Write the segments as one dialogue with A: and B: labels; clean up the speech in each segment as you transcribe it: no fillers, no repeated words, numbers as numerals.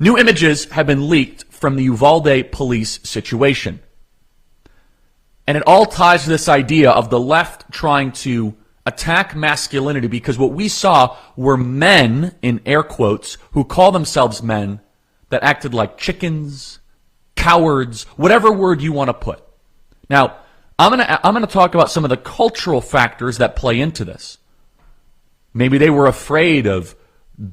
A: New images have been leaked from the Uvalde police situation. And it all ties to this idea of the left trying to attack masculinity, because what we saw were men, in air quotes, who call themselves men, that acted like chickens, cowards, whatever word you want to put. Now, I'm gonna talk about some of the cultural factors that play into this. Maybe they were afraid of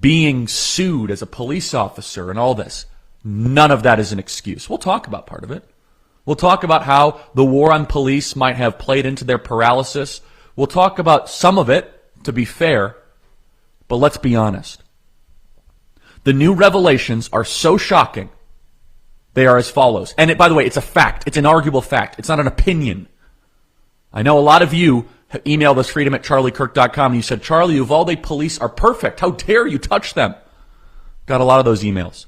A: being sued as a police officer and all this. None of that is an excuse. We'll talk about part of it. We'll talk about how the war on police might have played into their paralysis. We'll talk about some of it, to be fair, but let's be honest. The new revelations are so shocking. They are as follows. And by the way, it's a fact. It's an arguable fact. It's not an opinion. I know a lot of you have emailed us, freedom@charliekirk.com, and you said, Charlie, Uvalde police are perfect. How dare you touch them? Got a lot of those emails.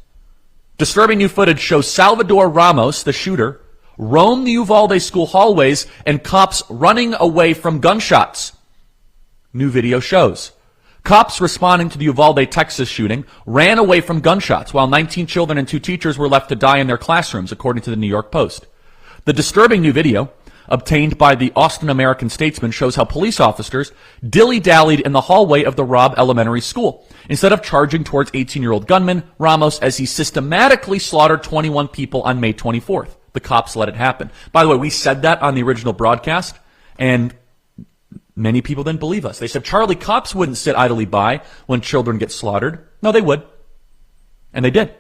A: Disturbing new footage shows Salvador Ramos, the shooter, roam the Uvalde school hallways and cops running away from gunshots. New video shows. Cops responding to the Uvalde, Texas shooting ran away from gunshots while 19 children and 2 teachers were left to die in their classrooms, according to the New York Post. The disturbing new video, obtained by the Austin American Statesman, shows how police officers dilly-dallied in the hallway of the Robb Elementary School instead of charging towards 18-year-old gunman Ramos as he systematically slaughtered 21 people on May 24th. The cops let it happen. By the way, we said that on the original broadcast, and many people didn't believe us. They said, Charlie, cops wouldn't sit idly by when children get slaughtered. No, they would. And they did.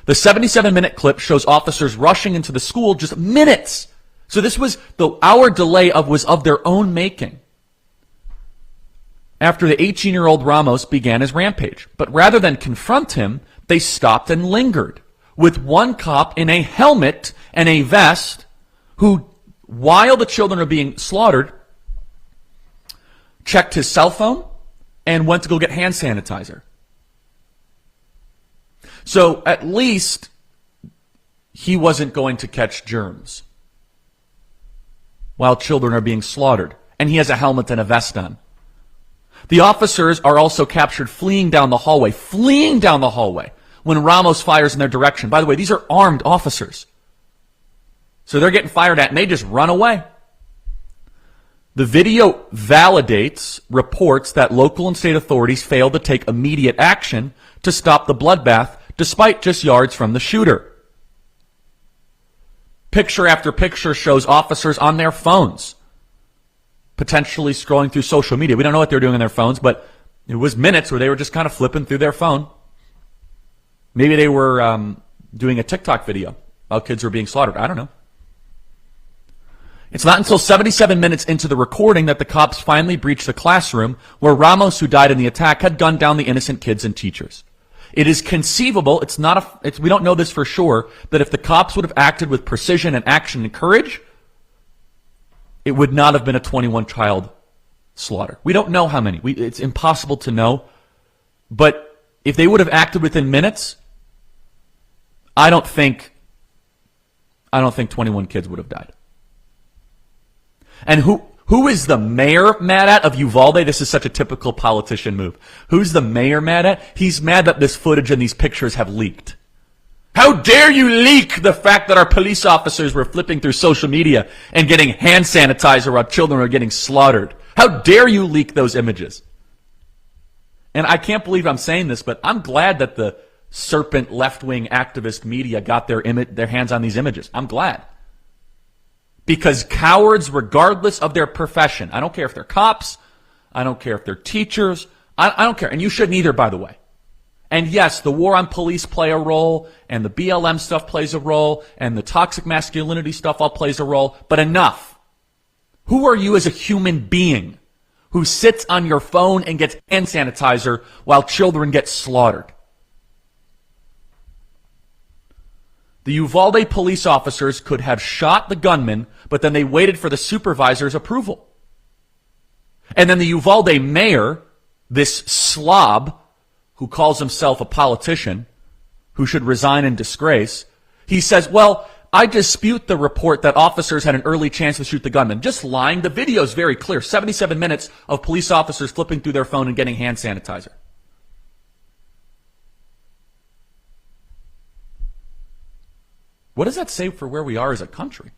A: The 77-minute clip shows officers rushing into the school just minutes. So this was the hour delay was of their own making, after the 18-year-old Ramos began his rampage. But rather than confront him, they stopped and lingered, with one cop in a helmet and a vest who, while the children are being slaughtered, checked his cell phone and went to go get hand sanitizer. So at least he wasn't going to catch germs while children are being slaughtered. And he has a helmet and a vest on. The officers are also captured fleeing down the hallway, when Ramos fires in their direction. By the way, these are armed officers. So they're getting fired at and they just run away. The video validates reports that local and state authorities failed to take immediate action to stop the bloodbath, despite just yards from the shooter. Picture after picture shows officers on their phones, potentially scrolling through social media. We don't know what they're doing on their phones, but it was minutes where they were just kind of flipping through their phone. Maybe they were doing a TikTok video while kids were being slaughtered. I don't know. It's not until 77 minutes into the recording that the cops finally breached the classroom where Ramos, who died in the attack, had gunned down the innocent kids and teachers. It is conceivable, we don't know this for sure, that if the cops would have acted with precision and action and courage, it would not have been a 21-child slaughter. We don't know how many. It's impossible to know. But if they would have acted within minutes, I don't think 21 kids would have died. And who is the mayor mad at of Uvalde? This is such a typical politician move. Who's the mayor mad at? He's mad that this footage and these pictures have leaked. How dare you leak the fact that our police officers were flipping through social media and getting hand sanitizer while children were getting slaughtered? How dare you leak those images? And I can't believe I'm saying this, but I'm glad that the serpent left-wing activist media got their hands on these images. I'm glad. Because cowards, regardless of their profession, I don't care if they're cops, I don't care if they're teachers, I don't care. And you shouldn't either, by the way. And yes, the war on police play a role, and the BLM stuff plays a role, and the toxic masculinity stuff all plays a role, but enough. Who are you as a human being who sits on your phone and gets hand sanitizer while children get slaughtered? The Uvalde police officers could have shot the gunman, but then they waited for the supervisor's approval. And then the Uvalde mayor, this slob who calls himself a politician, who should resign in disgrace, he says, well, I dispute the report that officers had an early chance to shoot the gunman. Just lying. The video is very clear. 77 minutes of police officers flipping through their phone and getting hand sanitizer. What does that say for where we are as a country?